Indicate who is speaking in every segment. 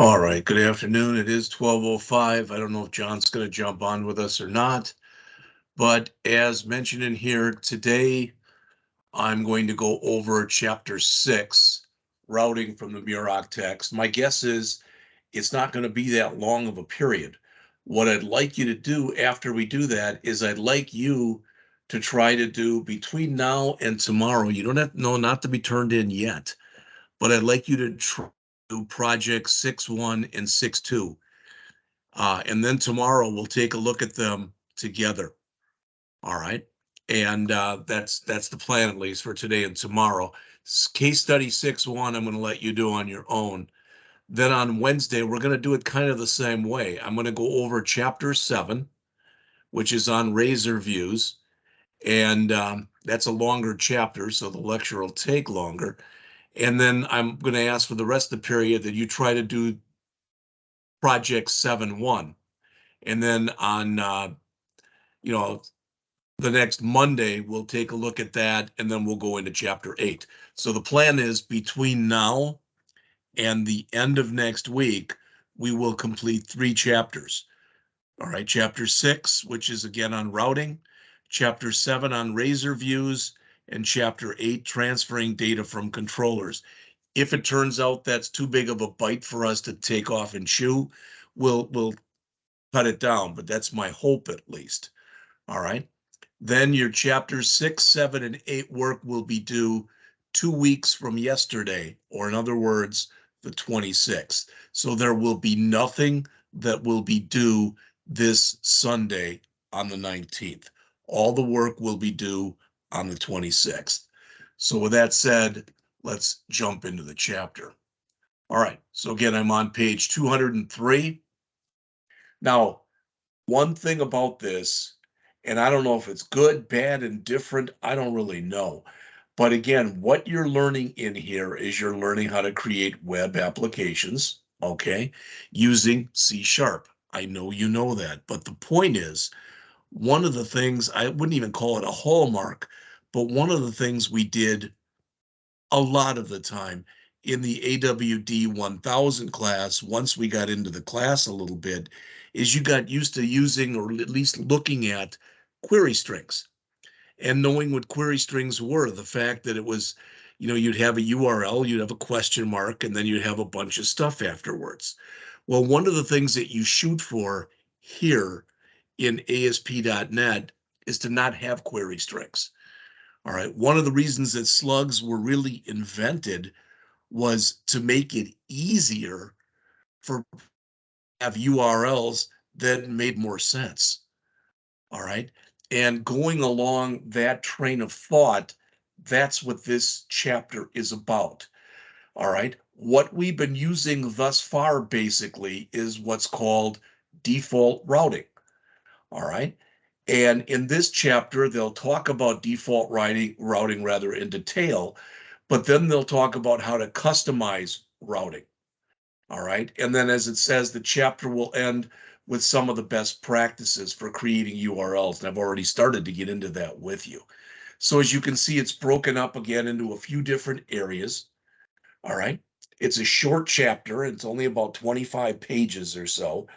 Speaker 1: All right, good afternoon. It is 12:05. I don't know if John's going to jump on with us or not, but as mentioned in here today, I'm going to go over chapter 6, routing from the Murach text. My guess is it's not going to be that long of a period. What I'd like you to do after we do that is I'd like you to try to do between now and tomorrow. You don't have not to be turned in yet, but I'd like you to try projects 6.1 and 6.2. And then tomorrow we'll take a look at them together. All right. And that's the plan, at least for today and tomorrow. Case study 6.1, I'm going to let you do on your own. Then on Wednesday, we're going to do it kind of the same way. I'm going to go over chapter 7, which is on razor views. And that's a longer chapter, so the lecture will take longer. And then I'm going to ask for the rest of the period that you try to do project 7.1. And then on, the next Monday, we'll take a look at that, and then we'll go into chapter 8. So the plan is between now and the end of next week, we will complete 3 chapters. All right, chapter 6, which is again on routing, chapter 7 on razor views, and chapter 8, transferring data from controllers. If it turns out that's too big of a bite for us to take off and chew, we'll cut it down, but that's my hope at least. All right. Then your chapters 6, 7, and 8 work will be due 2 weeks from yesterday, or in other words, the 26th. So there will be nothing that will be due this Sunday on the 19th. All the work will be due on the 26th. So with that said, let's jump into the chapter. All right, so again, I'm on page 203. Now, one thing about this, and I don't know if it's good, bad, and different, I don't really know. But again, what you're learning in here is you're learning how to create web applications, okay, using C#. I know you know that, but the point is, one of the things, I wouldn't even call it a hallmark, but one of the things we did a lot of the time in the AWD1000 class, once we got into the class a little bit, is you got used to using, or at least looking at, query strings and knowing what query strings were. The fact that it was, you'd have a URL, you'd have a question mark, and then you'd have a bunch of stuff afterwards. Well, one of the things that you shoot for here in ASP.NET is to not have query strings. All right. One of the reasons that slugs were really invented was to make it easier for have URLs that made more sense. All right. And going along that train of thought, that's what this chapter is about. All right. What we've been using thus far basically is what's called default routing. All right. And in this chapter, they'll talk about default routing in detail, but then they'll talk about how to customize routing. All right. And then, as it says, the chapter will end with some of the best practices for creating URLs. And I've already started to get into that with you. So as you can see, it's broken up again into a few different areas. All right. It's a short chapter. It's only about 25 pages or so.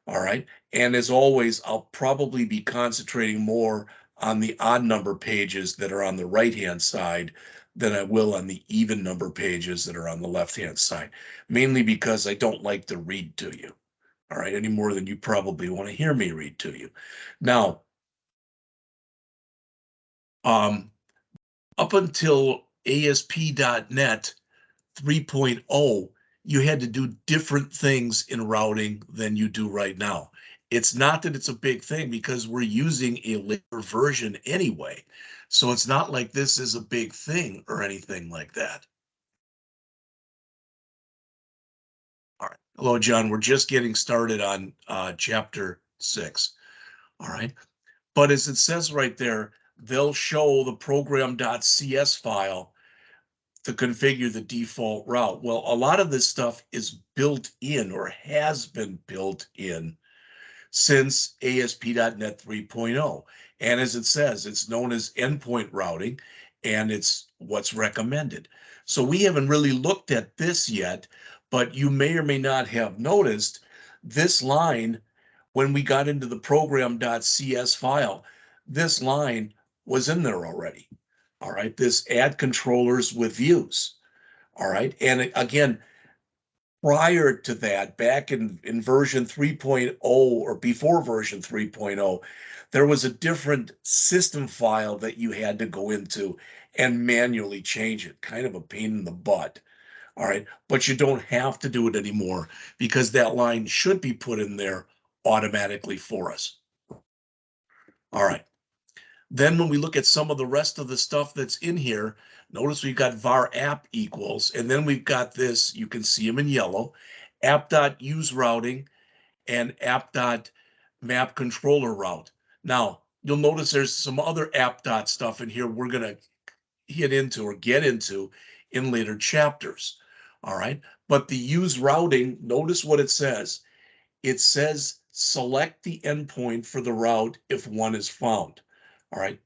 Speaker 1: All right. And as always, I'll probably be concentrating more on the odd number pages that are on the right-hand side than I will on the even number pages that are on the left-hand side, mainly because I don't like to read to you. All right. Any more than you probably want to hear me read to you. Now, up until ASP.NET 3.0, you had to do different things in routing than you do right now. It's not that it's a big thing because we're using a later version anyway. So it's not like this is a big thing or anything like that. All right. Hello, John. We're just getting started on chapter 6. All right. But as it says right there, they'll show the program.cs file to configure the default route. Well, a lot of this stuff is built in or has been built in since ASP.NET 3.0. And as it says, it's known as endpoint routing, and it's what's recommended. So we haven't really looked at this yet, But you may or may not have noticed this line, when we got into the program.cs file, this line was in there already. All right, this add controllers with views. All right, and again, prior to that, back in version 3.0 or before version 3.0, there was a different system file that you had to go into and manually change it. Kind of a pain in the butt. All right, but you don't have to do it anymore because that line should be put in there automatically for us. All right. Then when we look at some of the rest of the stuff that's in here, notice we've got var app equals, and then we've got this, you can see them in yellow, app.use routing and app.map controller route. Now, you'll notice there's some other app dot stuff in here we're going to hit into or get into in later chapters. All right. But the use routing, notice what it says. It says select the endpoint for the route if one is found. All right.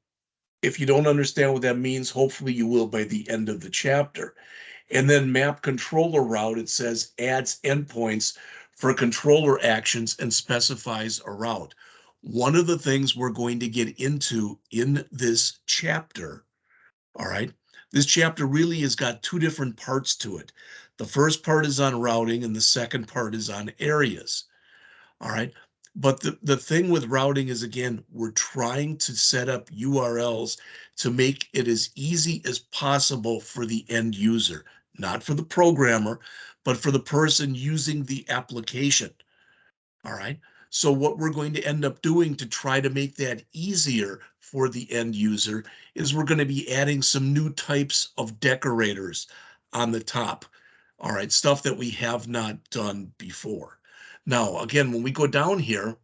Speaker 1: If you don't understand what that means, hopefully you will by the end of the chapter. And then map controller route, it says adds endpoints for controller actions and specifies a route. One of the things we're going to get into in this chapter, all right, this chapter really has got two different parts to it. The first part is on routing and the second part is on areas. All right. But the thing with routing is, again, we're trying to set up URLs to make it as easy as possible for the end user, not for the programmer, but for the person using the application. All right. So what we're going to end up doing to try to make that easier for the end user is we're going to be adding some new types of decorators on the top. All right. Stuff that we have not done before. Now, again, when we go down here,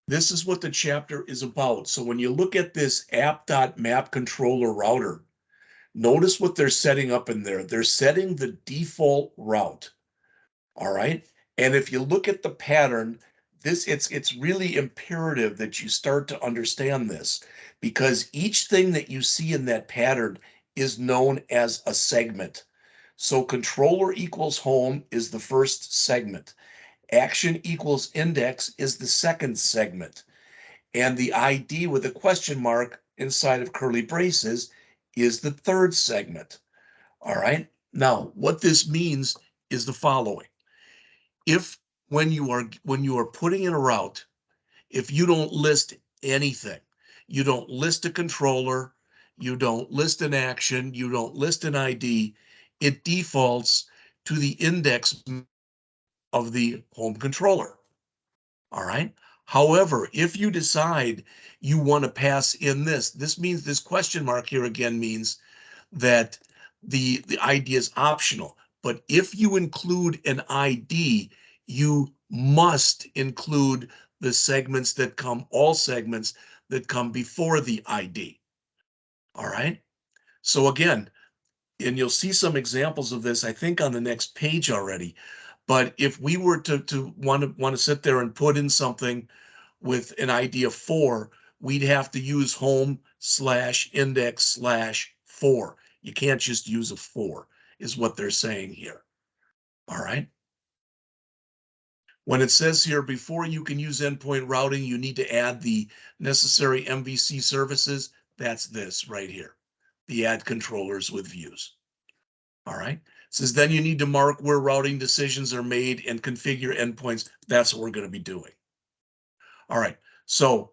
Speaker 1: this is what the chapter is about. So when you look at this app.map controller router, notice what they're setting up in there. They're setting the default route. All right. And if you look at the pattern, it's really imperative that you start to understand this because each thing that you see in that pattern is known as a segment. So controller equals home is the first segment. Action equals index is the second segment. And the ID with a question mark inside of curly braces is the third segment. All right. Now, what this means is the following. If when you are putting in a route, if you don't list anything, you don't list a controller, you don't list an action, you don't list an ID, it defaults to the index of the home controller. All right. However, if you decide you want to pass in this means this question mark here again means that the ID is optional. But if you include an ID, you must include the segments that come, all segments that come before the ID. All right. So again, and you'll see some examples of this, I think, on the next page already. But if we were to want to sit there and put in something with an ID of 4, we'd have to use home/index/4. You can't just use a 4, is what they're saying here. All right. When it says here, before you can use endpoint routing, you need to add the necessary MVC services. That's this right here, the add controllers with views. All right. It says then you need to mark where routing decisions are made and configure endpoints. That's what we're going to be doing. All right. So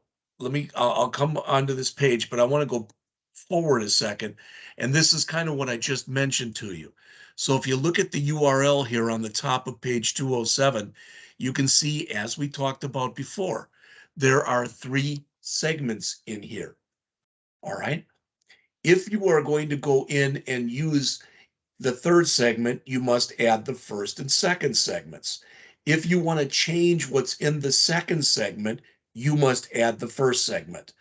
Speaker 1: I'll come onto this page, but I want to go forward a second. And this is kind of what I just mentioned to you. So if you look at the URL here on the top of page 207, you can see, as we talked about before, there are 3 segments in here. All right. If you are going to go in and use the third segment, you must add the first and second segments. If you want to change what's in the second segment, you must add the first segment.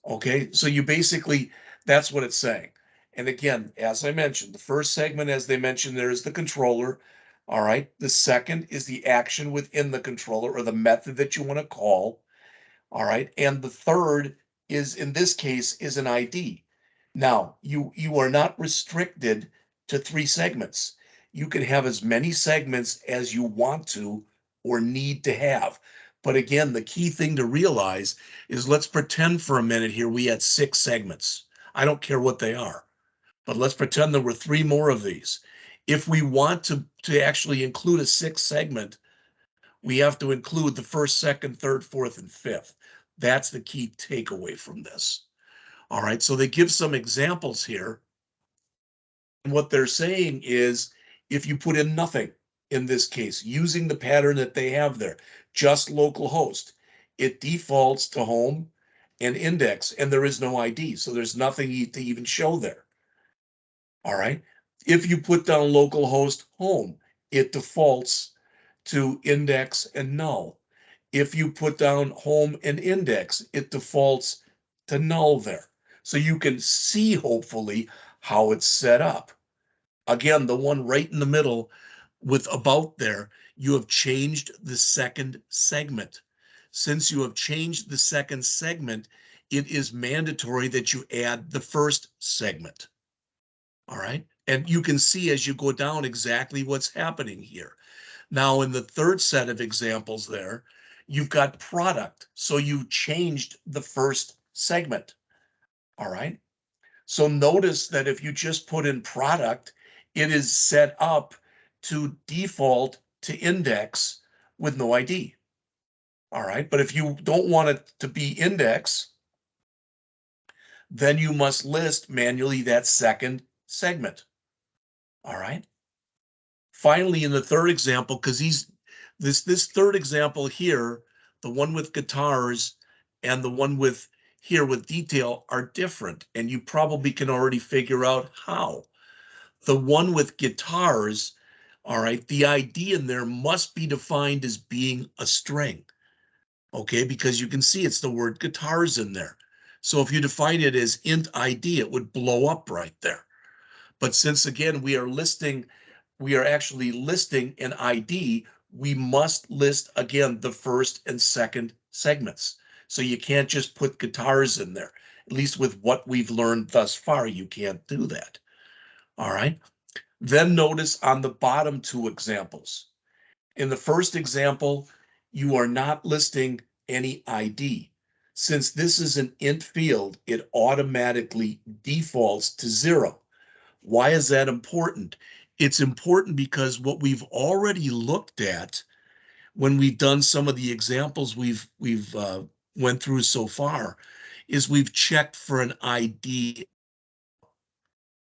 Speaker 1: Okay, so you basically, that's what it's saying. And again, as I mentioned, the first segment, as they mentioned, there is the controller. All right, the second is the action within the controller or the method that you want to call. All right, and the third is, in this case, is an ID. Now, you are not restricted to 3 segments. You can have as many segments as you want to or need to have. But again, the key thing to realize is, let's pretend for a minute here we had 6 segments. I don't care what they are, but let's pretend there were 3 more of these. If we want to actually include a 6th segment, we have to include the first, second, third, fourth, and fifth. That's the key takeaway from this. All right, so they give some examples here. And what they're saying is, if you put in nothing, in this case, using the pattern that they have there, just localhost, it defaults to home and index, and there is no ID. So there's nothing to even show there. All right. If you put down localhost home, it defaults to index and null. If you put down home and index, it defaults to null there. So you can see, hopefully, how it's set up. Again, the one right in the middle with about there, you have changed the second segment. Since you have changed the second segment, it is mandatory that you add the first segment. All right. And you can see as you go down exactly what's happening here. Now, in the third set of examples there, you've got product. So you changed the first segment. All right. So notice that if you just put in product, it is set up to default to index with no ID. All right. But if you don't want it to be index, then you must list manually that second segment. All right. Finally, in the third example, because this third example here, the one with guitars and the one with here with detail are different, and you probably can already figure out how. The one with guitars, all right, the ID in there must be defined as being a string, okay, because you can see it's the word guitars in there. So if you define it as int ID, it would blow up right there. But since again, we are actually listing an ID, we must list again the first and second segments. So you can't just put guitars in there. At least with what we've learned thus far, you can't do that. All right. Then notice on the bottom 2 examples. In the first example, you are not listing any ID. Since this is an int field, it automatically defaults to 0. Why is that important? It's important because what we've already looked at when we've done some of the examples we've went through so far is we've checked for an ID,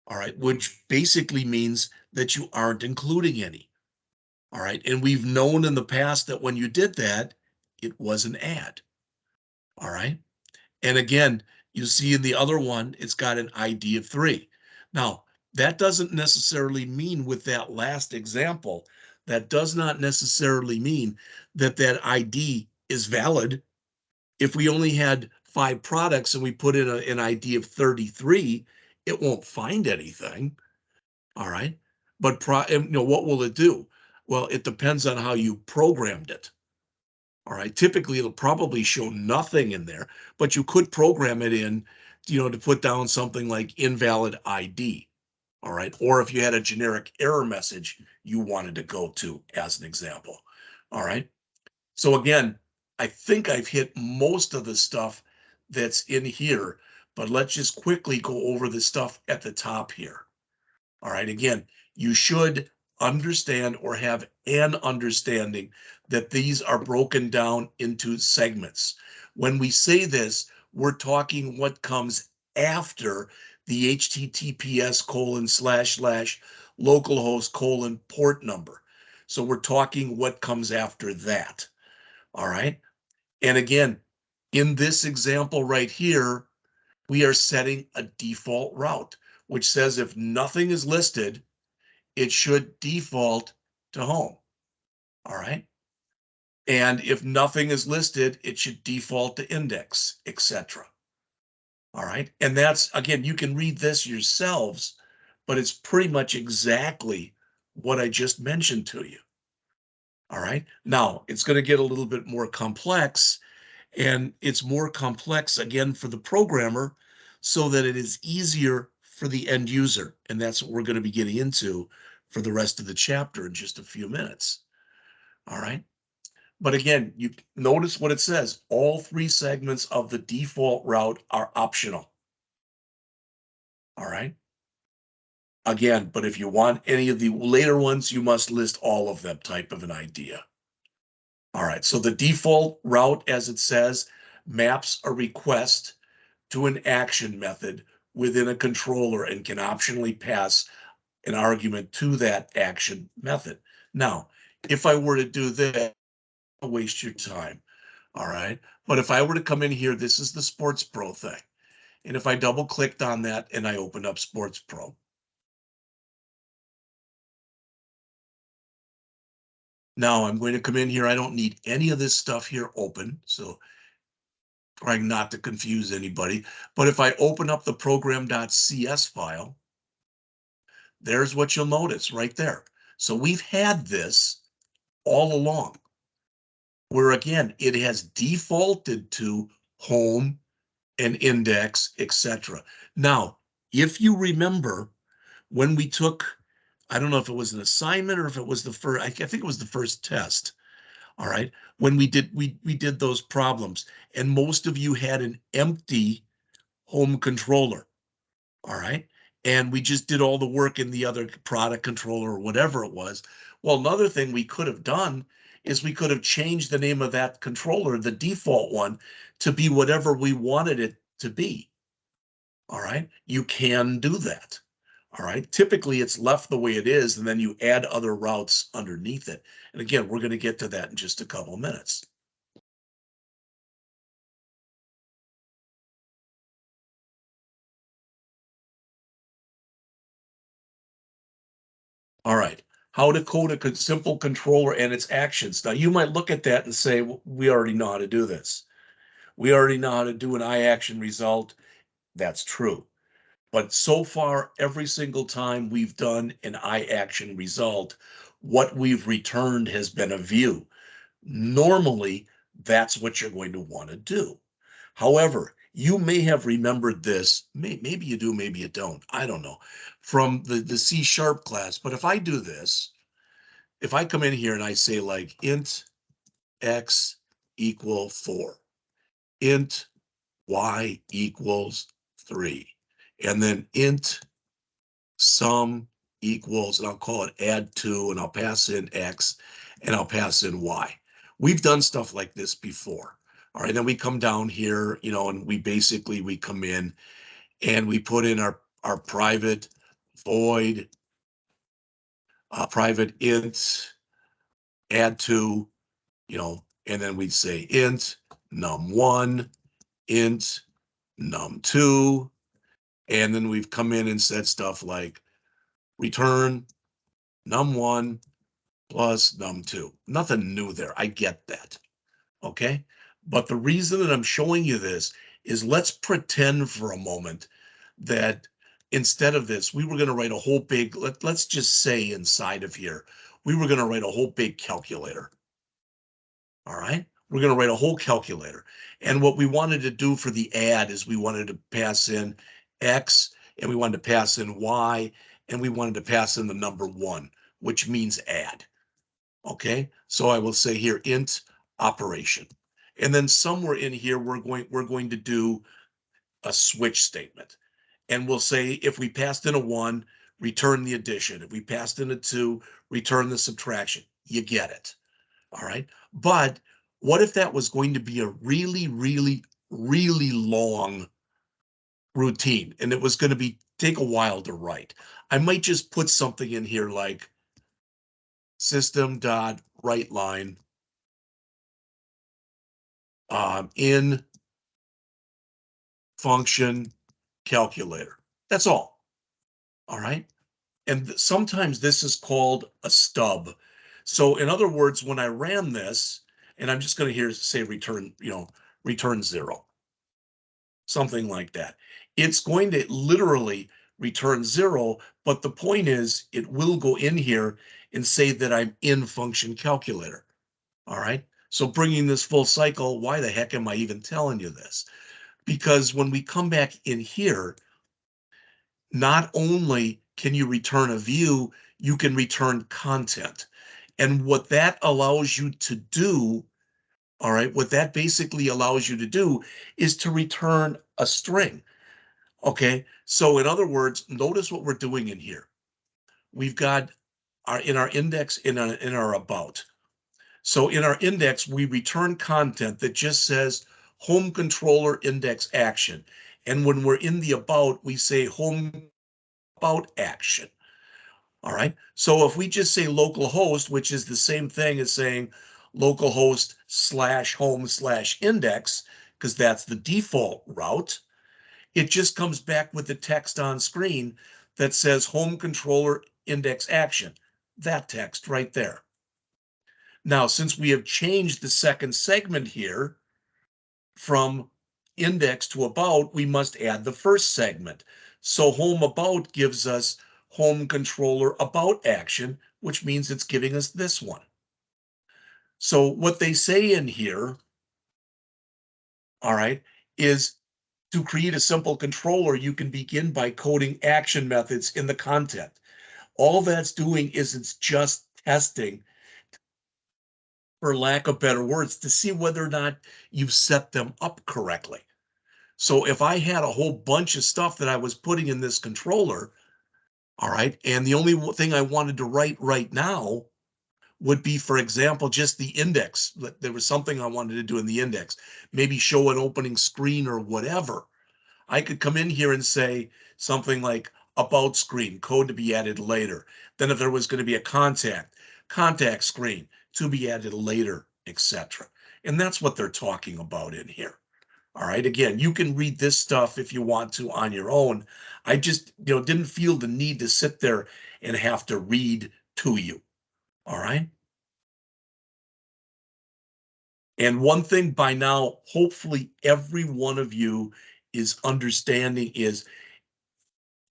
Speaker 1: all right, which basically means that you aren't including any, all right? And we've known in the past that when you did that, it was an add, all right? And again, you see in the other one, it's got an ID of 3. Now, that doesn't necessarily mean with that last example, that does not necessarily mean that that ID is valid. If we only had 5 products and we put in an ID of 33, it won't find anything. All right. But what will it do? Well, it depends on how you programmed it. All right. Typically, it'll probably show nothing in there, but you could program it in, to put down something like invalid ID. All right. Or if you had a generic error message you wanted to go to, as an example. All right. So again, I think I've hit most of the stuff that's in here, but let's just quickly go over the stuff at the top here. All right. Again, you should understand or have an understanding that these are broken down into segments. When we say this, we're talking what comes after the https://localhost:/port number. So we're talking what comes after that. All right. And again, in this example right here, we are setting a default route, which says if nothing is listed, it should default to home. All right. And if nothing is listed, it should default to index, etc. All right. And that's, again, you can read this yourselves, but it's pretty much exactly what I just mentioned to you. All right. Now it's going to get a little bit more complex, and it's more complex again for the programmer so that it is easier for the end user. And that's what we're going to be getting into for the rest of the chapter in just a few minutes. All right. But again, you notice what it says. All three segments of the default route are optional. All right. Again, but if you want any of the later ones, you must list all of them type of an idea. All right. So the default route, as it says, maps a request to an action method within a controller and can optionally pass an argument to that action method. Now, if I were to do that, I'll waste your time. All right. But if I were to come in here, this is the Sports Pro thing. And if I double clicked on that and I open up Sports Pro. Now I'm going to come in here. I don't need any of this stuff here open. So trying not to confuse anybody. But if I open up the program.cs file, there's what you'll notice right there. So we've had this all along, where again, it has defaulted to home and index, etc. Now, if you remember when we took, I don't know if it was an assignment or if it was the first, I think it was the first test. All right. When we did those problems, and most of you had an empty home controller. All right. And we just did all the work in the other product controller or whatever it was. Well, another thing we could have done is we could have changed the name of that controller, the default one, to be whatever we wanted it to be. All right. You can do that. All right. Typically, it's left the way it is, and then you add other routes underneath it. And again, we're going to get to that in just a couple of minutes. All right. How to code a simple controller and its actions. Now, you might look at that and say, well, we already know how to do this. We already know how to do an I-action result. That's true. But so far, every single time we've done an I-action result, what we've returned has been a view. Normally, that's what you're going to want to do. However, you may have remembered this, maybe you do, maybe you don't, I don't know, from the C# class. But if I do this, if I come in here and I say like int x equal 4, int y equals 3, and then int sum equals, and I'll call it add 2, and I'll pass in x, and I'll pass in y. We've done stuff like this before. All right, then we come down here, and we come in and we put in our private void, private int, add 2, and then we'd say int num1, int num2, and then we've come in and said stuff like return num1 plus num2. Nothing new there. I get that. Okay. But the reason that I'm showing you this is let's pretend for a moment that instead of this, we were going to write a whole big, let's just say inside of here, we were going to write a whole big calculator. All right. We're going to write a whole calculator. And what we wanted to do for the add is we wanted to pass in X, and we wanted to pass in Y, and we wanted to pass in the number 1, which means add. Okay. So I will say here int operation. And then somewhere in here, we're going to do a switch statement. And we'll say if we passed in a 1, return the addition. If we passed in a 2, return the subtraction. You get it. All right. But what if that was going to be a really, really, really long routine and it was going to take a while to write? I might just put something in here like system.writeLine in function calculator. That's all. All right. And sometimes this is called a stub. So in other words, when I ran this, and I'm just going to here say return, return 0, something like that. It's going to literally return 0, but the point is it will go in here and say that I'm in function calculator. All right. So bringing this full cycle, why the heck am I even telling you this? Because when we come back in here, not only can you return a view, you can return content. And what that allows you to do, all right, what that basically allows you to do is to return a string. Okay, so in other words, notice what we're doing in here. We've got our index in our about. So in our index, we return content that just says home controller index action. And when we're in the about, we say home about action. All right. So if we just say localhost, which is the same thing as saying localhost slash home slash index, because that's the default route, it just comes back with the text on screen that says home controller index action. That text right there. Now, since we have changed the second segment here from index to about, we must add the first segment. So home about gives us home controller about action, which means it's giving us this one. So what they say in here, all right, is to create a simple controller, you can begin by coding action methods in the content. All that's doing is it's just testing, for lack of better words, to see whether or not you've set them up correctly. So if I had a whole bunch of stuff that I was putting in this controller, all right, and the only thing I wanted to write right now would be, for example, just the index. There was something I wanted to do in the index, maybe show an opening screen or whatever. I could come in here and say something like about screen, code to be added later. Then if there was going to be a contact screen to be added later, etc. And that's what they're talking about in here. All right. Again, you can read this stuff if you want to on your own. I just, didn't feel the need to sit there and have to read to you. All right. And one thing by now, hopefully every one of you is understanding is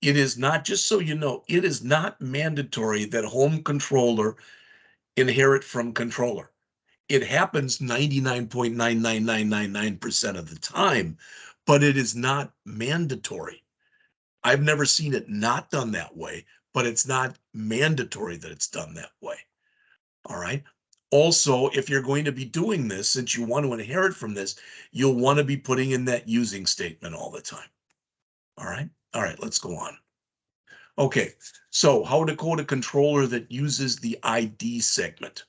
Speaker 1: it is not, just so you know, it is not mandatory that home controller inherit from controller. It happens 99.99999% of the time, but it is not mandatory. I've never seen it not done that way, but it's not mandatory that it's done that way. All right. Also, if you're going to be doing this, since you want to inherit from this, you'll want to be putting in that using statement all the time. All right. All right. Let's go on. Okay. So how to code a controller that uses the ID segment.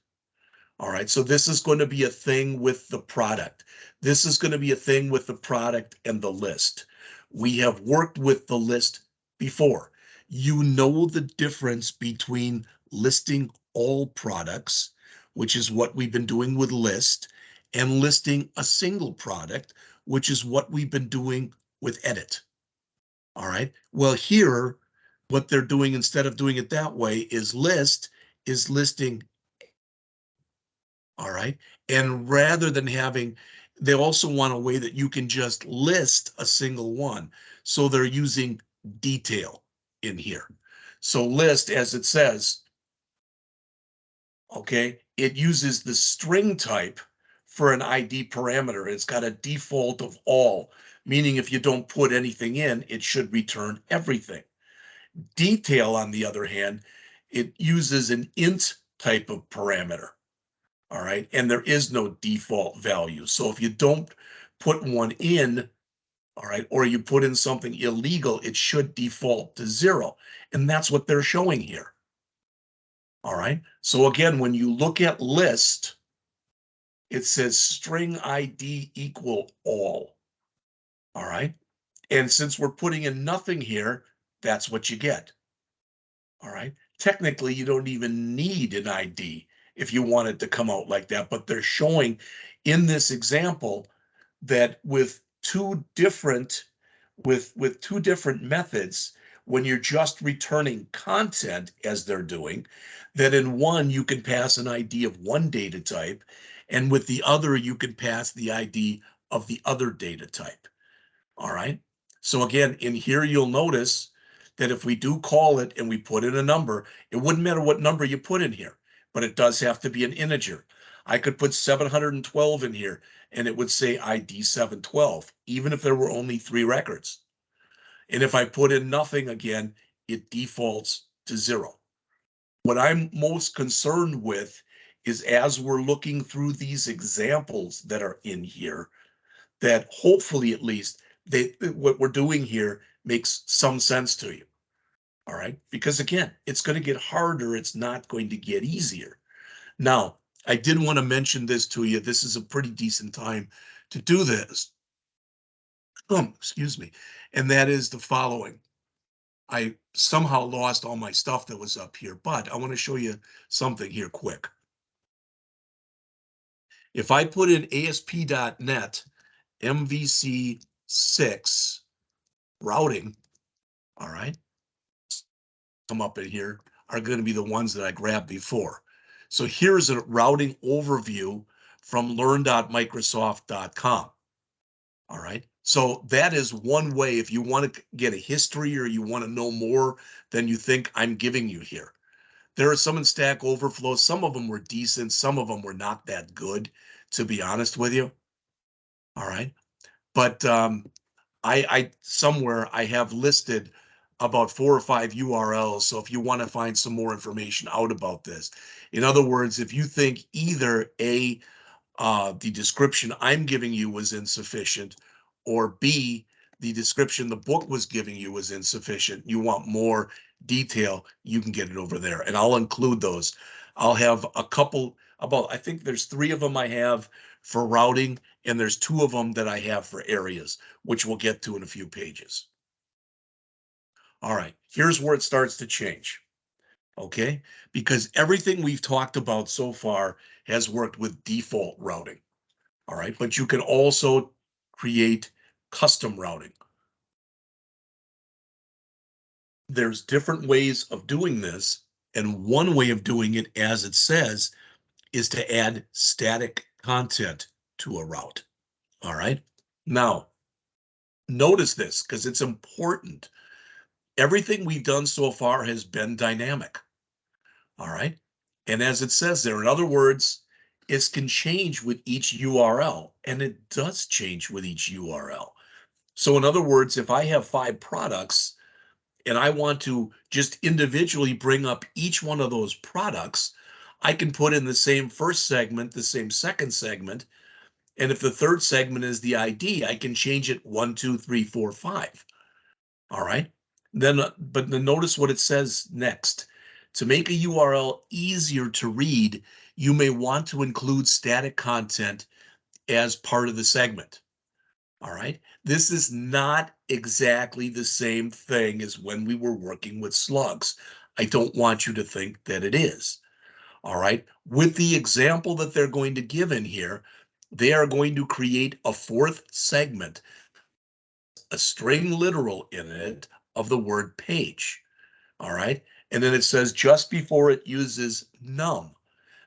Speaker 1: All right, so this is going to be a thing with the product. This is going to be a thing with the product and the list. We have worked with the list before. You know the difference between listing all products, which is what we've been doing with list, and listing a single product, which is what we've been doing with edit. All right, well, here, what they're doing instead of doing it that way is listing. All right. And rather than having, they also want a way that you can just list a single one. So they're using detail in here. So list, as it says, okay, it uses the string type for an ID parameter. It's got a default of all, meaning if you don't put anything in, it should return everything. Detail, on the other hand, it uses an int type of parameter. All right. And there is no default value. So if you don't put one in, all right, or you put in something illegal, it should default to 0. And that's what they're showing here. All right. So again, when you look at list, it says string ID equal all. All right. And since we're putting in nothing here, that's what you get. All right. Technically, you don't even need an ID if you want it to come out like that, but they're showing in this example that with two different methods, when you're just returning content as they're doing, that in one you can pass an ID of one data type, and with the other you can pass the ID of the other data type. All right. So again, in here you'll notice that if we do call it and we put in a number, it wouldn't matter what number you put in here, but it does have to be an integer. I could put 712 in here and it would say ID 712, even if there were only 3 records. And if I put in nothing again, it defaults to 0. What I'm most concerned with is as we're looking through these examples that are in here, that hopefully at least what we're doing here makes some sense to you. All right. Because again, it's going to get harder. It's not going to get easier. Now, I did want to mention this to you. This is a pretty decent time to do this. Excuse me. And that is the following. I somehow lost all my stuff that was up here, but I want to show you something here quick. If I put in ASP.NET MVC6 routing, all right, come up in here are going to be the ones that I grabbed before. So here's a routing overview from learn.microsoft.com. All right. So that is one way if you want to get a history or you want to know more than you think I'm giving you here. There are some in Stack Overflow. Some of them were decent. Some of them were not that good, to be honest with you. All right. But I somewhere I have listed about 4 or 5 URLs. So if you want to find some more information out about this, in other words, if you think either the description I'm giving you was insufficient, or B, the description the book was giving you was insufficient, you want more detail, you can get it over there. And I'll include those. I'll have a couple I think there's 3 of them I have for routing, and there's 2 of them that I have for areas, which we'll get to in a few pages. All right, here's where it starts to change. Okay, because everything we've talked about so far has worked with default routing. All right, but you can also create custom routing. There's different ways of doing this, and one way of doing it, as it says, is to add static content to a route. All right. Now, notice this because it's important. Everything we've done so far has been dynamic. All right. And as it says there, in other words, it can change with each URL, and it does change with each URL. So in other words, if I have 5 products and I want to just individually bring up each one of those products, I can put in the same first segment, the same second segment. And if the third segment is the ID, I can change it 1, 2, 3, 4, 5. All right. But then notice what it says next. To make a URL easier to read, you may want to include static content as part of the segment. All right. This is not exactly the same thing as when we were working with slugs. I don't want you to think that it is. All right. With the example that they're going to give in here, they are going to create a 4th segment, a string literal in it of the word page. All right. And then it says just before it uses num.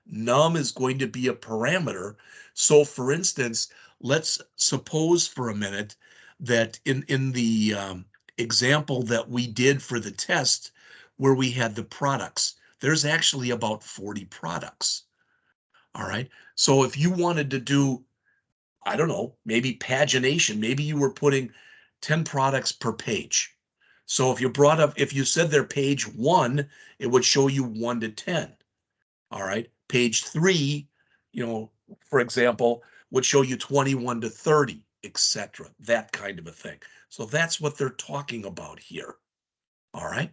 Speaker 1: Num is going to be a parameter. So for instance, let's suppose for a minute that in the example that we did for the test where we had the products, there's actually about 40 products. All right. So if you wanted to do, I don't know, maybe pagination, maybe you were putting 10 products per page. So if you said they're page 1, it would show you 1 to 10. All right. Page 3, for example, would show you 21 to 30, etc. That kind of a thing. So that's what they're talking about here. All right.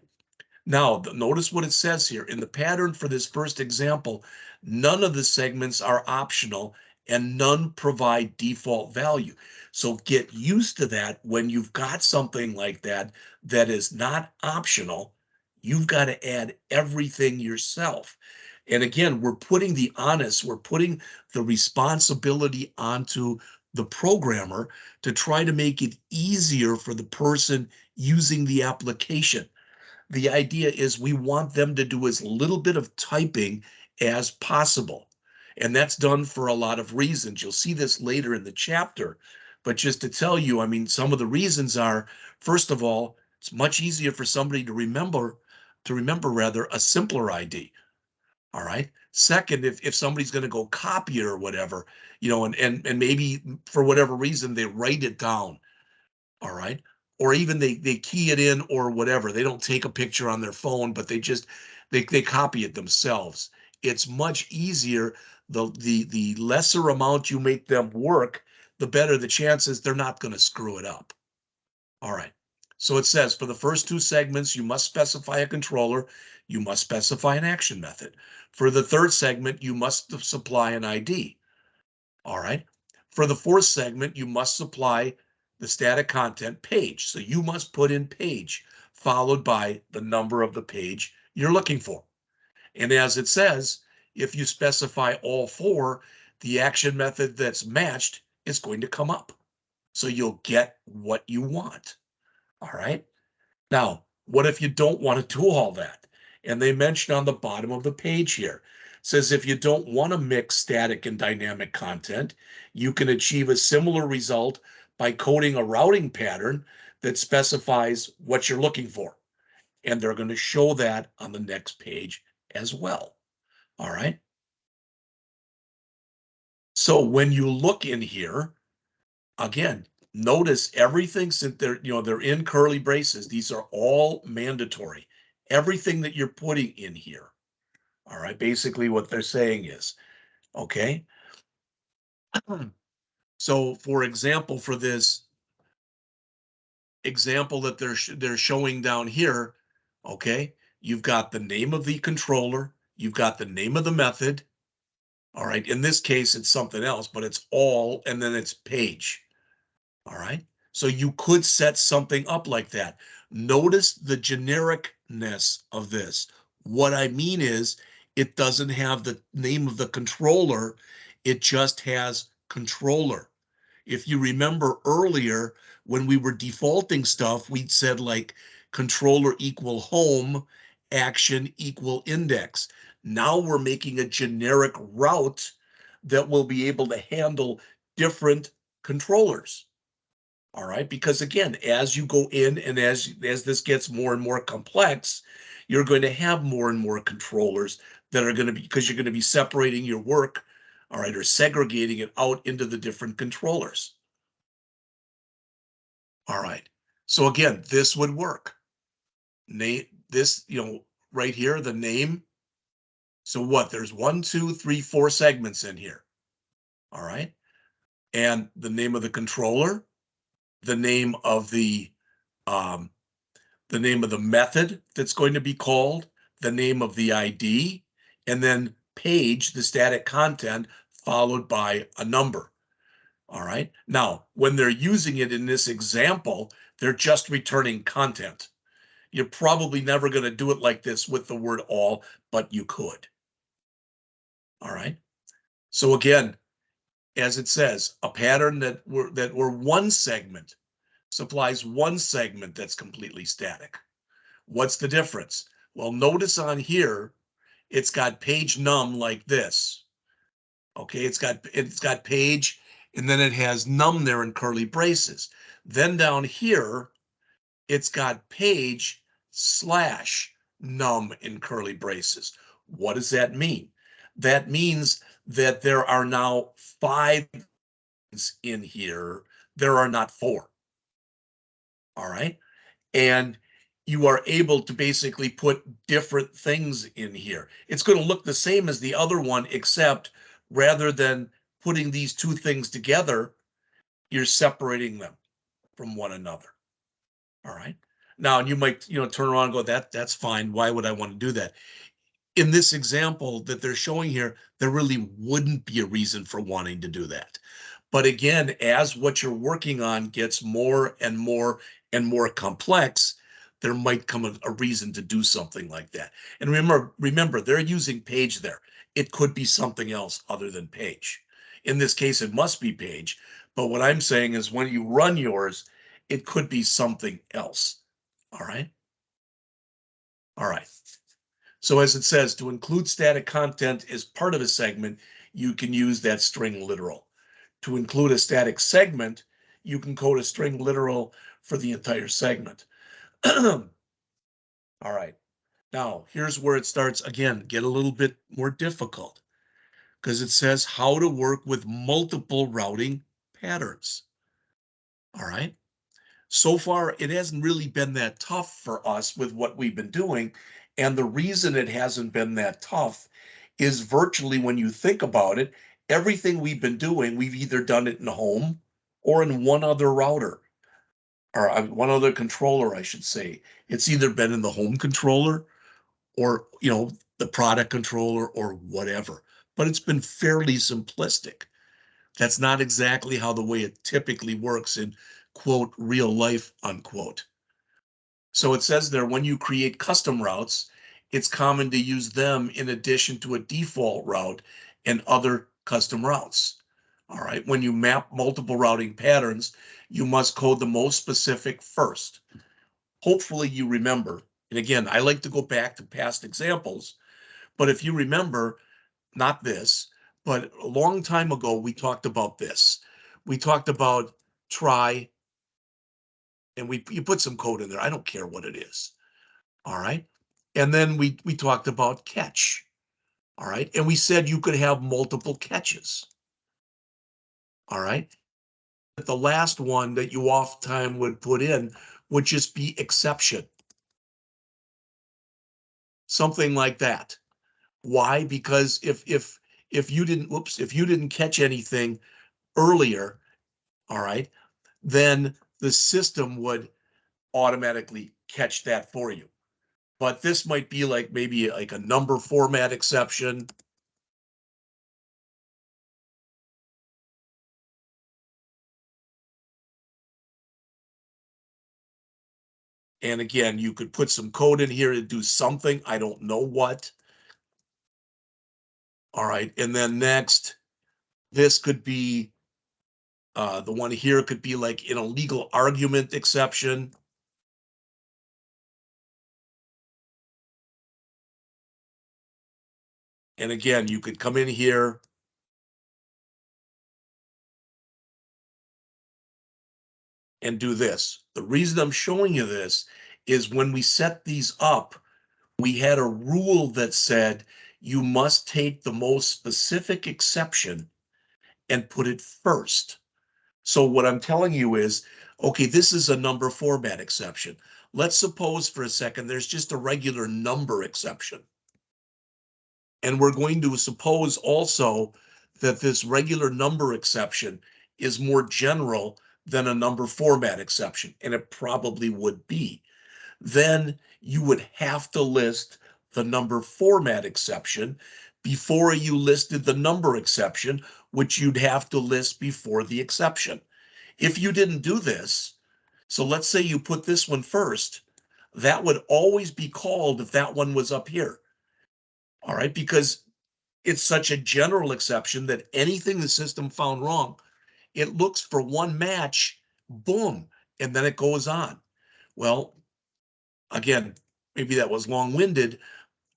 Speaker 1: Now, notice what it says here. In the pattern for this first example, none of the segments are optional and none provide default value. So get used to that when you've got something like that that is not optional. You've got to add everything yourself. And again, we're putting the responsibility onto the programmer to try to make it easier for the person using the application. The idea is we want them to do as little bit of typing as possible. And that's done for a lot of reasons. You'll see this later in the chapter. But just to tell you, I mean, some of the reasons are, first of all, it's much easier for somebody to remember rather a simpler ID. All right. Second, if somebody's going to go copy it or whatever, and maybe for whatever reason they write it down. All right. Or even they key it in or whatever. They don't take a picture on their phone, but they just They copy it themselves. It's much easier. The lesser amount you make them work, the better the chances they're not going to screw it up. All right. So it says for the first two segments, you must specify a controller. You must specify an action method. For the third segment, you must supply an ID. All right. For the fourth segment, you must supply the static content page. So you must put in page followed by the number of the page you're looking for. And as it says, if you specify all four, the action method that's matched is going to come up. So you'll get what you want. All right. Now, what if you don't want to do all that? And they mention on the bottom of the page here, says if you don't want to mix static and dynamic content, you can achieve a similar result by coding a routing pattern that specifies what you're looking for. And they're going to show that on the next page as well. All right. So when you look in here, again, notice everything since they're in curly braces. These are all mandatory. Everything that you're putting in here. All right. Basically what they're saying is, okay. So for example, for this example that they're showing down here, okay, you've got the name of the controller, you've got the name of the method. All right. In this case, it's something else, but it's all, and then it's page. All right. So you could set something up like that. Notice the genericness of this. What I mean is it doesn't have the name of the controller. It just has controller. If you remember earlier, when we were defaulting stuff, we'd said like controller equal home, action equal index. Now we're making a generic route that will be able to handle different controllers. All right, because again, as you go in and as this gets more and more complex, you're going to have more and more controllers that are going to be, because you're going to be separating your work, all right, or segregating it out into the different controllers. All right. So again, this would work. Name this, right here, the name. So what? There's 1, 2, 3, 4 segments in here. All right. And the name of the controller, the name of um, the name of the method that's going to be called, the name of the ID, and then page, the static content, followed by a number. All right. Now, when they're using it in this example, they're just returning content. You're probably never going to do it like this with the word all, but you could. All right. So again, as it says, a pattern that were one segment supplies one segment that's completely static. What's the difference? Well, notice on here, it's got page num like this. Okay, it's got page, and then it has num there in curly braces. Then down here, it's got page slash num in curly braces. What does that mean? That means that there are now 5 in here. There are not 4. All right. And you are able to basically put different things in here. It's going to look the same as the other one, except rather than putting these two things together, you're separating them from one another. All right. Now, you might, turn around and go, that's fine. Why would I want to do that? In this example that they're showing here, there really wouldn't be a reason for wanting to do that. But again, as what you're working on gets more and more and more complex, there might come a reason to do something like that. And remember, they're using page there. It could be something else other than page. In this case, it must be page. But what I'm saying is when you run yours, it could be something else. All right. All right. So as it says, to include static content as part of a segment, you can use that string literal. To include a static segment, you can code a string literal for the entire segment. All right. Now, here's where it starts again, get a little bit more difficult because it says how to work with multiple routing patterns. All right. So far, it hasn't really been that tough for us with what we've been doing. And the reason it hasn't been that tough is virtually, when you think about it, everything we've been doing, we've either done it in home or in one other router, or one other controller, I should say. It's either been in the home controller or, the product controller or whatever, but it's been fairly simplistic. That's not exactly how the way it typically works in, quote, real life, unquote. So it says there, when you create custom routes, it's common to use them in addition to a default route and other custom routes. All right, when you map multiple routing patterns, you must code the most specific first. Hopefully you remember, and again, I like to go back to past examples, but if you remember, not this, but a long time ago, we talked about this. We talked about try, and you put some code in there. I don't care what it is. All right. And then we talked about catch. All right. And we said you could have multiple catches. All right. But the last one that you oftentimes would put in would just be exception. Something like that. Why? Because if you didn't catch anything earlier, all right, then the system would automatically catch that for you. But this might be like maybe like a number format exception. And again, you could put some code in here to do something. I don't know what. All right. And then next, this could be the one here could be like in a legal argument exception. And again, you could come in here and do this. The reason I'm showing you this is when we set these up, we had a rule that said you must take the most specific exception and put it first. So what I'm telling you is, okay, this is a number format exception. Let's suppose for a second there's just a regular number exception. And we're going to suppose also that this regular number exception is more general than a number format exception, and it probably would be. Then you would have to list the number format exception before you listed the number exception, which you'd have to list before the exception. If you didn't do this, so let's say you put this one first, that would always be called if that one was up here. All right, because it's such a general exception that anything the system found wrong, it looks for one match, boom, and then it goes on. Well, again, maybe that was long-winded,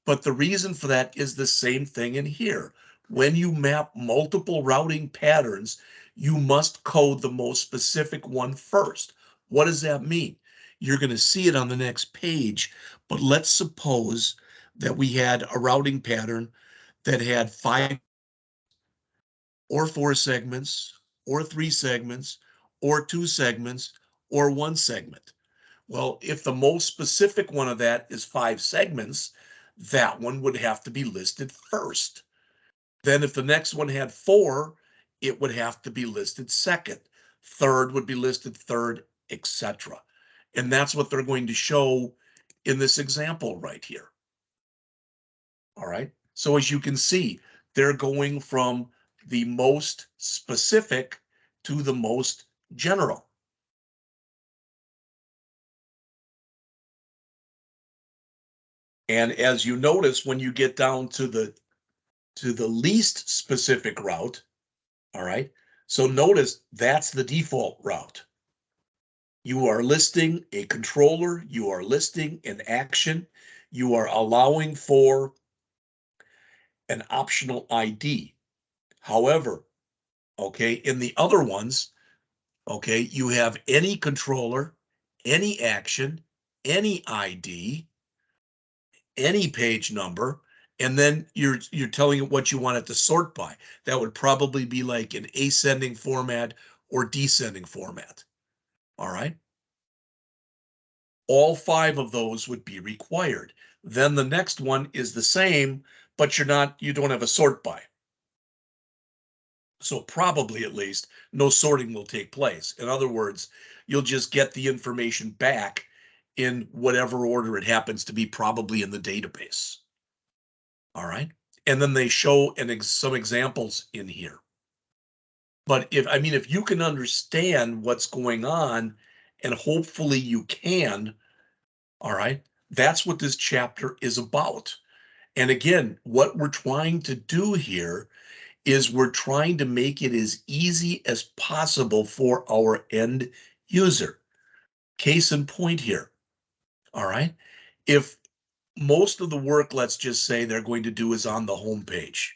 Speaker 1: but the reason for that is the same thing in here. When you map multiple routing patterns, you must code the most specific one first. What does that mean? You're going to see it on the next page, but let's suppose that we had a routing pattern that had 5 or 4 segments, or 3 segments, or 2 segments, or 1 segment. Well, if the most specific one of that is 5 segments, that one would have to be listed first. Then if the next one had 4, it would have to be listed second. Third would be listed third, etc. And that's what they're going to show in this example right here. All right. So as you can see, they're going from the most specific to the most general. And as you notice, when you get down to the least specific route, all right, so notice that's the default route. You are listing a controller, you are listing an action, you are allowing for an optional ID. However, okay, in the other ones, okay, you have any controller, any action, any ID, any page number, and then you're telling it what you want it to sort by. That would probably be like an ascending format or descending format. All right. all 5 of those would be required. Then the next one is the same, but you don't have a sort by. So probably at least no sorting will take place. In other words, you'll just get the information back in whatever order it happens to be, probably in the database. All right. And then they show some examples in here. But if you can understand what's going on, and hopefully you can, all right, that's what this chapter is about. And again, what we're trying to do here is we're trying to make it as easy as possible for our end user. Case in point here, all right? If most of the work, let's just say they're going to do, is on the home page,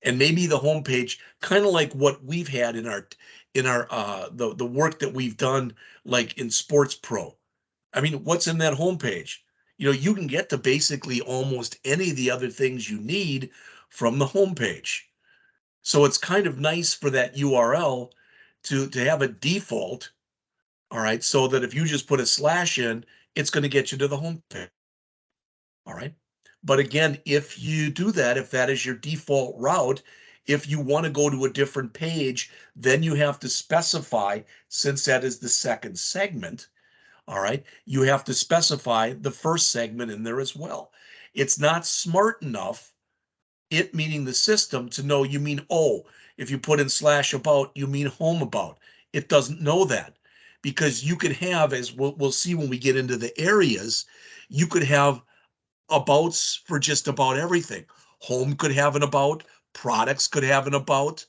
Speaker 1: and maybe the home page, kind of like what we've had in our the work that we've done, like in Sports Pro. I mean, what's in that home page? You can get to basically almost any of the other things you need from the home page. So it's kind of nice for that URL to have a default, all right, so that if you just put a slash in, it's going to get you to the home page. All right. But again, if you do that, if that is your default route, if you want to go to a different page, then you have to specify, since that is the second segment, all right, you have to specify the first segment in there as well. It's not smart enough, it meaning the system, to know you mean, oh, if you put in slash about, you mean home about. It doesn't know that, because you could have, as we'll see when we get into the areas, you could have abouts for just about everything. Home could have an about, products could have an about,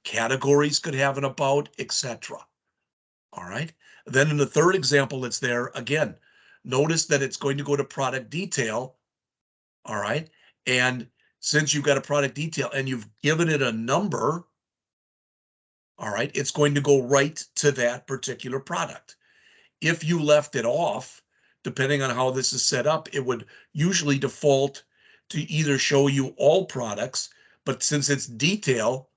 Speaker 1: categories could have an about, etc. All right. Then in the third example that's there, again, notice that it's going to go to product detail. All right. And since you've got a product detail and you've given it a number, all right, it's going to go right to that particular product. If you left it off, depending on how this is set up, it would usually default to either show you all products, but since it's detail,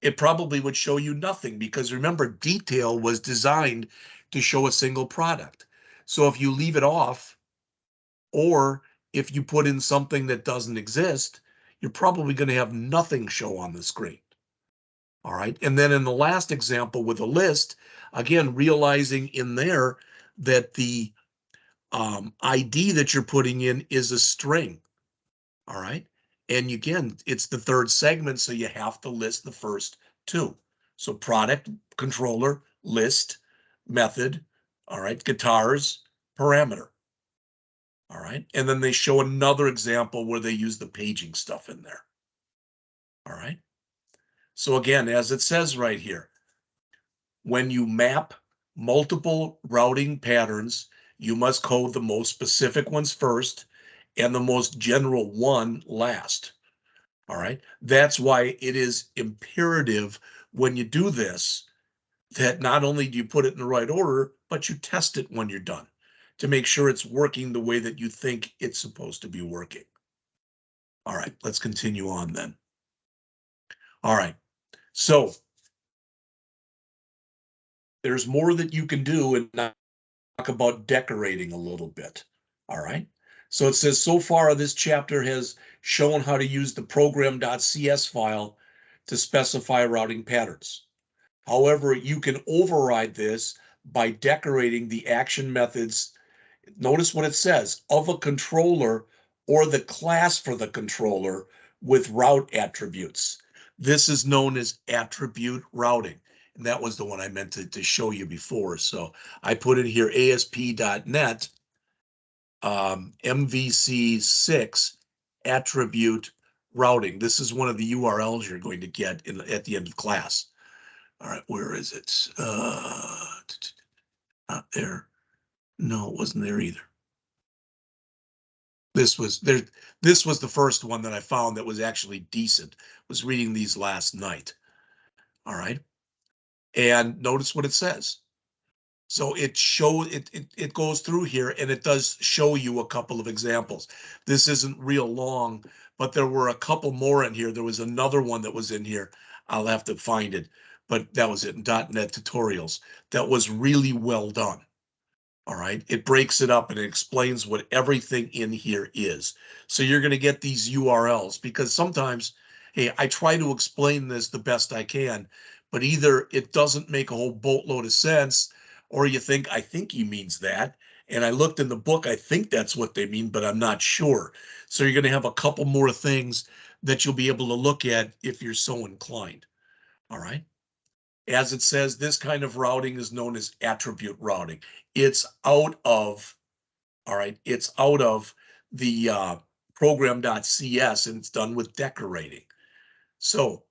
Speaker 1: it probably would show you nothing, because remember, detail was designed to show a single product. So if you leave it off, or if you put in something that doesn't exist, you're probably going to have nothing show on the screen. All right. And then in the last example with a list, again, realizing in there that the ID that you're putting in is a string. All right. And again, it's the third segment, so you have to list the first two. So product, controller, list, method, all right, guitars, parameter. All right. And then they show another example where they use the paging stuff in there. All right. So again, as it says right here, when you map multiple routing patterns, you must code the most specific ones first and the most general one last. All right. That's why it is imperative when you do this that not only do you put it in the right order, but you test it when you're done to make sure it's working the way that you think it's supposed to be working. All right, let's continue on then. All right, so there's more that you can do, and talk about decorating a little bit. All right, so it says, so far this chapter has shown how to use the program.cs file to specify routing patterns. However, you can override this by decorating the action methods. Notice what it says, of a controller or the class for the controller with route attributes. This is known as attribute routing. And that was the one I meant to show you before. So I put in here ASP.NET MVC6 attribute routing. This is one of the URLs you're going to get at the end of class. All right, where is it? Not there. No, it wasn't there either. This was there. This was the first one that I found that was actually decent. Was reading these last night. All right, and notice what it says. So it goes through here, and it does show you a couple of examples. This isn't real long, but there were a couple more in here. There was another one that was in here. I'll have to find it, but that was it in .NET tutorials. That was really well done. All right, it breaks it up and it explains what everything in here is. So you're going to get these URLs because sometimes, hey, I try to explain this the best I can, but either it doesn't make a whole boatload of sense, or you think, I think he means that. And I looked in the book, I think that's what they mean, but I'm not sure. So you're going to have a couple more things that you'll be able to look at if you're so inclined. All right. As it says, this kind of routing is known as attribute routing. It's out of, all right, it's out of the program.cs and it's done with decorating. So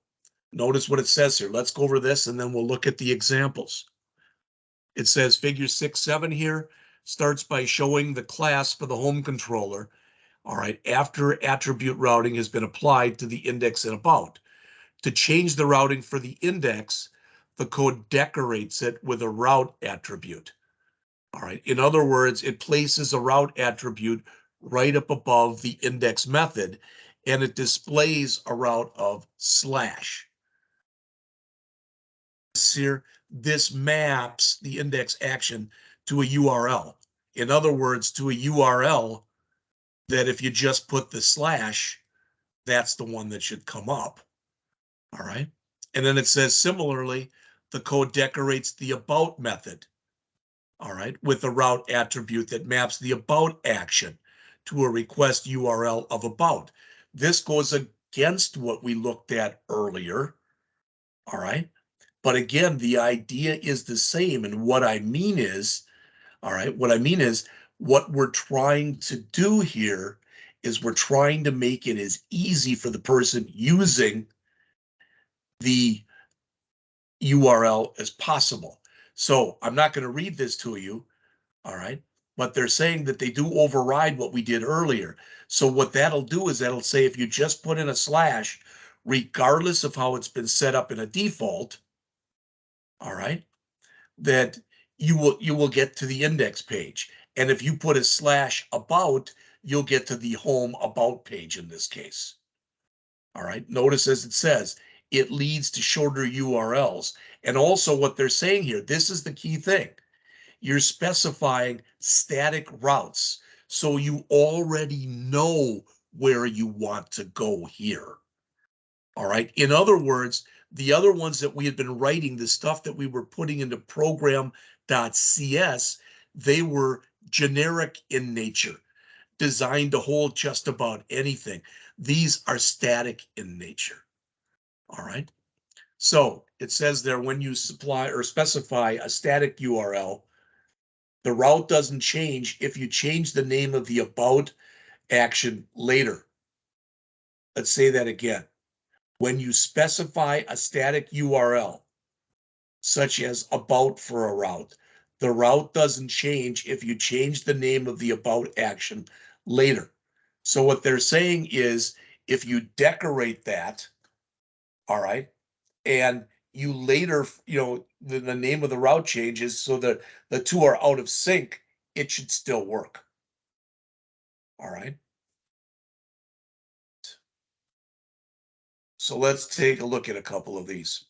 Speaker 1: notice what it says here. Let's go over this and then we'll look at the examples. It says figure 6.7 here starts by showing the class for the home controller, all right, after attribute routing has been applied to the index and about. To change the routing for the index, the code decorates it with a route attribute. All right. In other words, it places a route attribute right up above the index method, and it displays a route of slash. Here, this maps the index action to a URL. In other words, to a URL that if you just put the slash, that's the one that should come up. All right. And then it says similarly, the code decorates the about method, all right, with the route attribute that maps the about action to a request URL of about. This goes against what we looked at earlier, all right? But again, the idea is the same. And what I mean is, all right, what we're trying to do here is we're trying to make it as easy for the person using the URL as possible. So I'm not going to read this to you, all right, but they're saying that they do override what we did earlier. So what that'll do is that'll say if you just put in a slash, regardless of how it's been set up in a default, all right, that you will get to the index page. And if you put a slash about, you'll get to the home about page in this case. All right, notice as it says, it leads to shorter URLs. And also what they're saying here, this is the key thing. You're specifying static routes. So you already know where you want to go here. All right. In other words, the other ones that we had been writing, the stuff that we were putting into program.cs, they were generic in nature, designed to hold just about anything. These are static in nature. All right. So it says there when you supply or specify a static URL, the route doesn't change if you change the name of the about action later. Let's say that again. When you specify a static URL, such as about for a route, the route doesn't change if you change the name of the about action later. So what they're saying is if you decorate that, all right, and you later, the name of the route changes so that the two are out of sync, it should still work. All right. So let's take a look at a couple of these.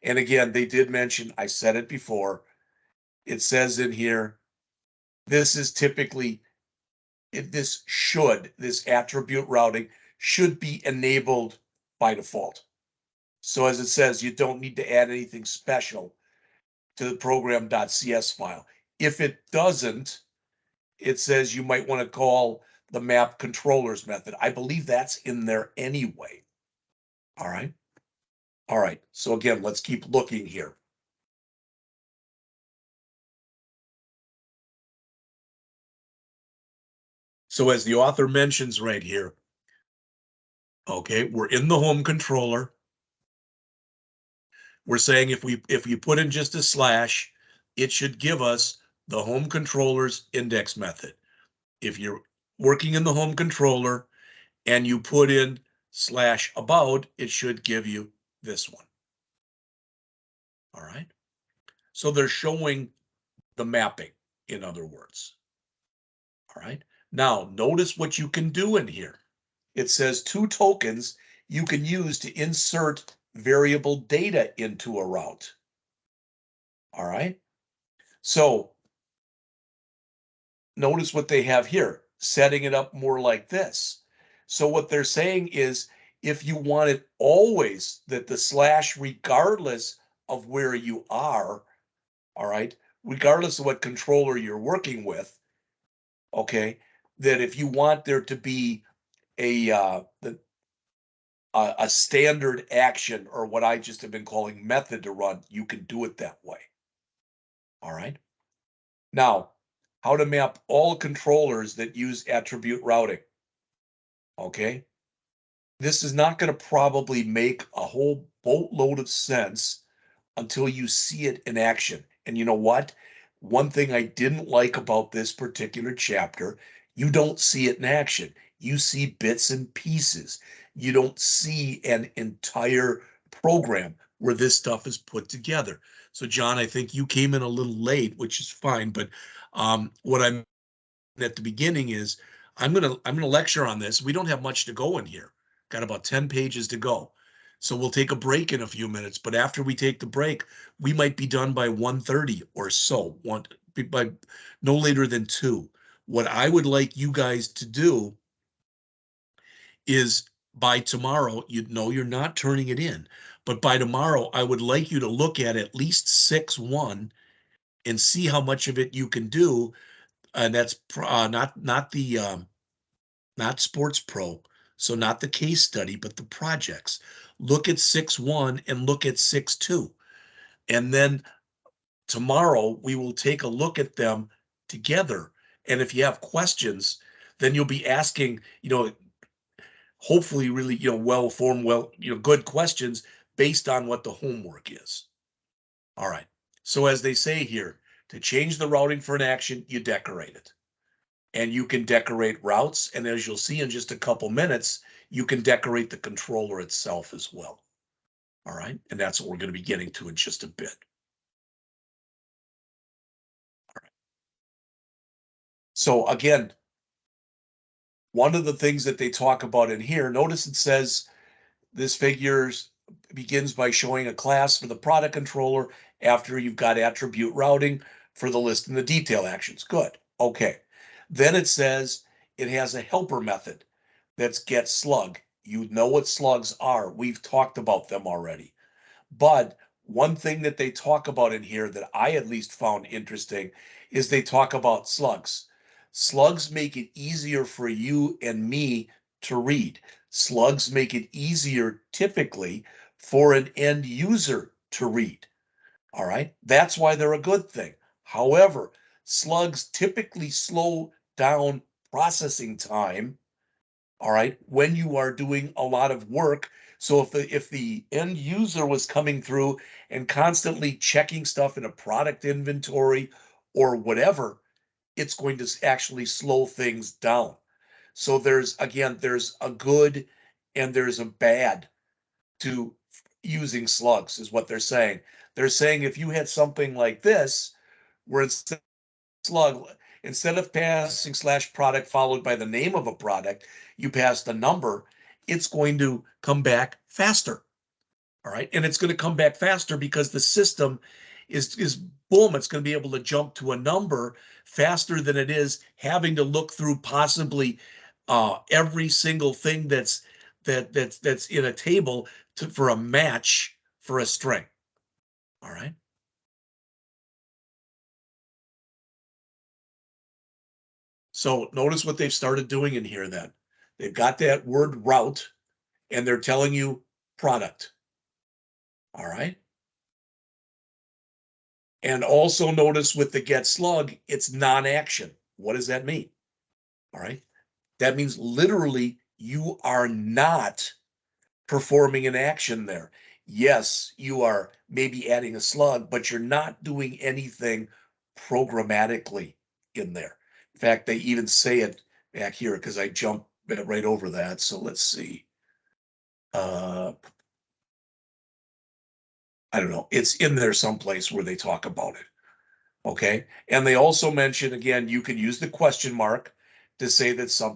Speaker 1: And again, they did mention, I said it before, it says in here, this is typically, this attribute routing should be enabled by default. So as it says, you don't need to add anything special to the program.cs file. If it doesn't, it says you might want to call the map controllers method. I believe that's in there anyway. All right. All right. So again, let's keep looking here. So as the author mentions right here, okay, we're in the home controller. We're saying if you put in just a slash, it should give us the home controller's index method. If you're working in the home controller and you put in slash about, it should give you this one. All right. So they're showing the mapping, in other words. All right. Now notice what you can do in here. It says 2 tokens you can use to insert variable data into a route. All right. So notice what they have here, setting it up more like this. So what they're saying is if you want it always that the slash, regardless of where you are, all right, regardless of what controller you're working with, okay, that if you want there to be a standard action or what I just have been calling method to run, you can do it that way. All right. Now, how to map all controllers that use attribute routing. Okay. This is not going to probably make a whole boatload of sense until you see it in action. And you know what? One thing I didn't like about this particular chapter, you don't see it in action. You see bits and pieces. You don't see an entire program where this stuff is put together. So, John, I think you came in a little late, which is fine. But what I'm at the beginning is I'm gonna lecture on this. We don't have much to go in here. Got about 10 pages to go. So we'll take a break in a few minutes, but after we take the break, we might be done by 1:30 or so, by no later than 2. What I would like you guys to do is by tomorrow, you know you're not turning it in, but by tomorrow, I would like you to look at least 6-1 and see how much of it you can do. And that's not Sports Pro, so not the case study, but the projects. Look at 6-1 and look at 6-2. And then tomorrow we will take a look at them together. And if you have questions, then you'll be asking, hopefully really, well-formed, good questions based on what the homework is. All right. So as they say here, to change the routing for an action, you decorate it. And you can decorate routes. And as you'll see in just a couple minutes, you can decorate the controller itself as well. All right. And that's what we're going to be getting to in just a bit. All right. So again, one of the things that they talk about in here, notice it says this figure begins by showing a class for the product controller after you've got attribute routing for the list and the detail actions. Good. Okay. Then it says it has a helper method that's get slug. You know what slugs are. We've talked about them already. But one thing that they talk about in here that I at least found interesting is they talk about slugs. Slugs make it easier for you and me to read. Slugs make it easier typically for an end user to read. All right. That's why they're a good thing. However, slugs typically slow down processing time. All right. When you are doing a lot of work. So if the end user was coming through and constantly checking stuff in a product inventory or whatever, it's going to actually slow things down. So there's a good and there's a bad to using slugs, is what they're saying. They're saying if you had something like this, where instead of passing slash product followed by the name of a product, you pass the number, it's going to come back faster. All right. And it's going to come back faster because the system is boom, it's going to be able to jump to a number faster than it is having to look through possibly every single thing that's in a table for a match for a string. All right. So notice what they've started doing in here then. They've got that word route and they're telling you product. All right. And also notice with the get slug, it's non-action. What does that mean? All right. That means literally you are not performing an action there. Yes, you are maybe adding a slug, but you're not doing anything programmatically in there. In fact, they even say it back here because I jumped right over that. So let's see. I don't know. It's in there someplace where they talk about it. Okay. And they also mention again, you can use the question mark to say that something